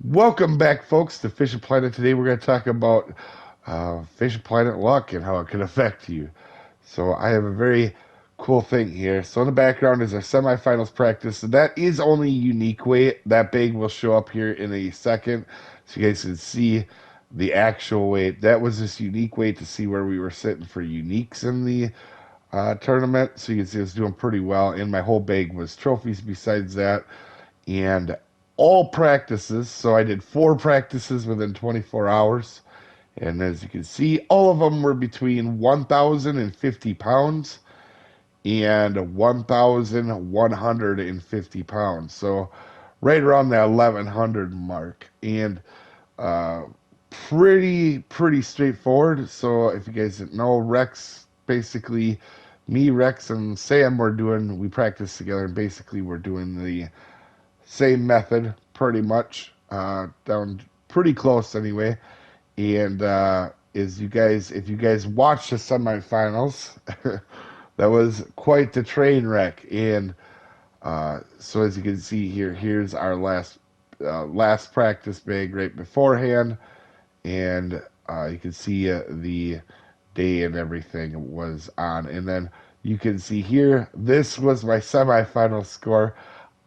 Welcome back, folks, to Fishing Planet. Today we're going to talk about Fishing Planet luck and how it can affect you. So I have a very cool thing here. So in the background is our semifinals practice. So that is only unique weight. That bag will show up here in a second, so you guys can see the actual weight. That was this unique weight to see where we were sitting for uniques in the tournament. So you can see it's doing pretty well. And my whole bag was trophies besides that, and all practices. So I did 4 practices within 24 hours. And as you can see, all of them were between 1,050 pounds and 1,150 pounds. So right around the 1,100 mark. And uh, pretty straightforward. So if you guys didn't know, Rex basically, me, Rex, and Sam we practiced together, and basically we're doing the same method pretty much, down pretty close anyway. And if you guys watched the semifinals, that was quite the train wreck. And so as you can see here, here's our last practice bag right beforehand, and you can see the day and everything was on. And then you can see here, this was my semifinal score.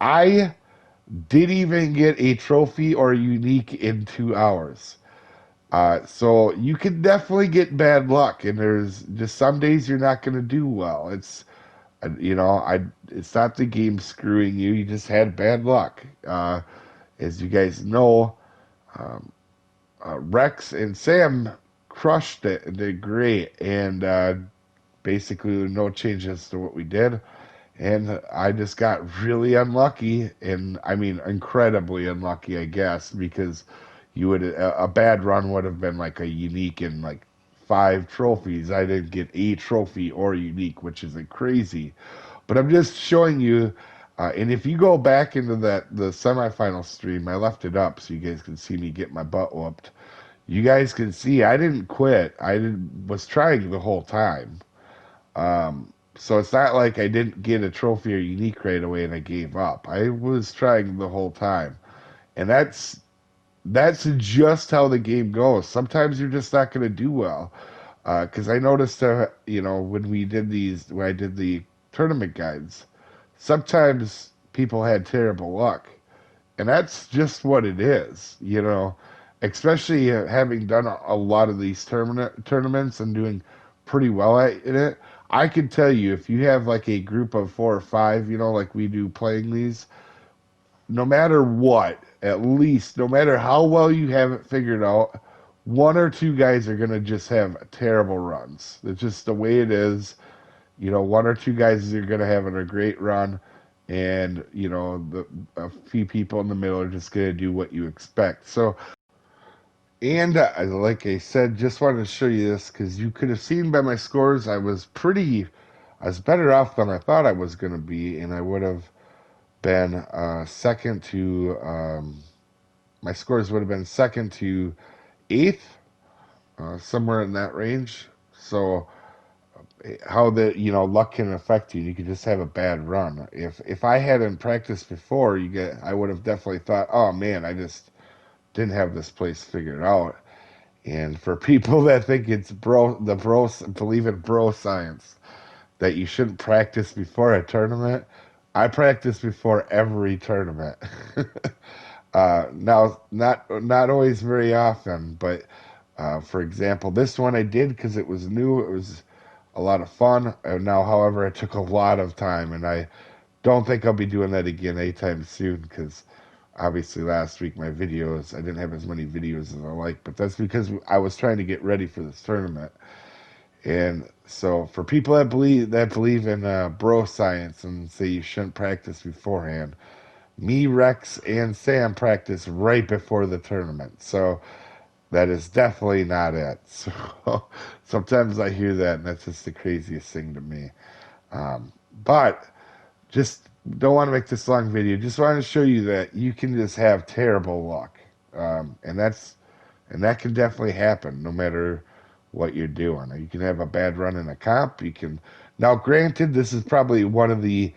I did even get a trophy or a unique in 2 hours. So you can definitely get bad luck, and there's just some days you're not going to do well. It's not the game screwing you. You just had bad luck. As you guys know, um, Rex and Sam crushed it and did great, and basically no changes to what we did. And I just got really unlucky, and I mean incredibly unlucky, I guess, because a bad run would have been like a unique and like 5 trophies. I didn't get a trophy or unique, which is like crazy. But I'm just showing you, and if you go back into the semifinal stream, I left it up so you guys can see me get my butt whooped. You guys can see I didn't quit. Was trying the whole time. So it's not like I didn't get a trophy or unique right away and I gave up. I was trying the whole time. And that's just how the game goes. Sometimes you're just not going to do well. Because I noticed, when I did the tournament guides, sometimes people had terrible luck. And that's just what it is. Especially having done a lot of these tournaments and doing pretty well in it. I can tell you, if you have like a group of 4 or 5, like we do playing these, no matter what, at least, no matter how well you have it figured out, 1 or 2 guys are going to just have terrible runs. It's just the way it is. 1 or 2 guys are going to have a great run, and, a few people in the middle are just going to do what you expect. So, and like I said, just wanted to show you this because you could have seen by my scores, I was better off than I thought I was going to be, and I would have been second to, my scores would have been second to eighth, somewhere in that range. So how luck can affect you. You could just have a bad run. If I hadn't practiced before, I would have definitely thought, oh man, I just didn't have this place figured out. And for people that think it's believe in bro science, that you shouldn't practice before a tournament, I practice before every tournament. Now, not always very often, but for example, this one I did because it was new. It was a lot of fun. Now, however, it took a lot of time, and I don't think I'll be doing that again anytime soon because obviously last week I didn't have as many videos as I like, but that's because I was trying to get ready for this tournament. And so for people that believe in bro science and say you shouldn't practice beforehand, me, Rex, and Sam practice right before the tournament. So that is definitely not it. So sometimes I hear that, and that's just the craziest thing to me. But just don't want to make this long video. Just want to show you that you can just have terrible luck, and that can definitely happen no matter what you're doing. You can have a bad run in a comp. Now, granted, this is probably one of the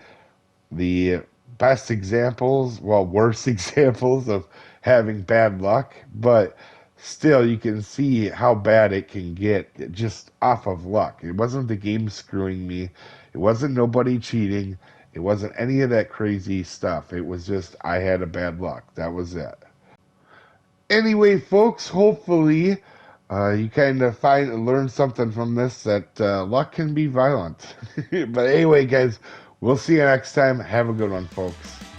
best examples, well, worst examples of having bad luck, but still you can see how bad it can get just off of luck. It wasn't the game screwing me. It wasn't nobody cheating. It wasn't any of that crazy stuff. It was just I had a bad luck. That was it. Anyway, folks, hopefully you kind of find and learn something from this that luck can be violent. But anyway, guys, we'll see you next time. Have a good one, folks.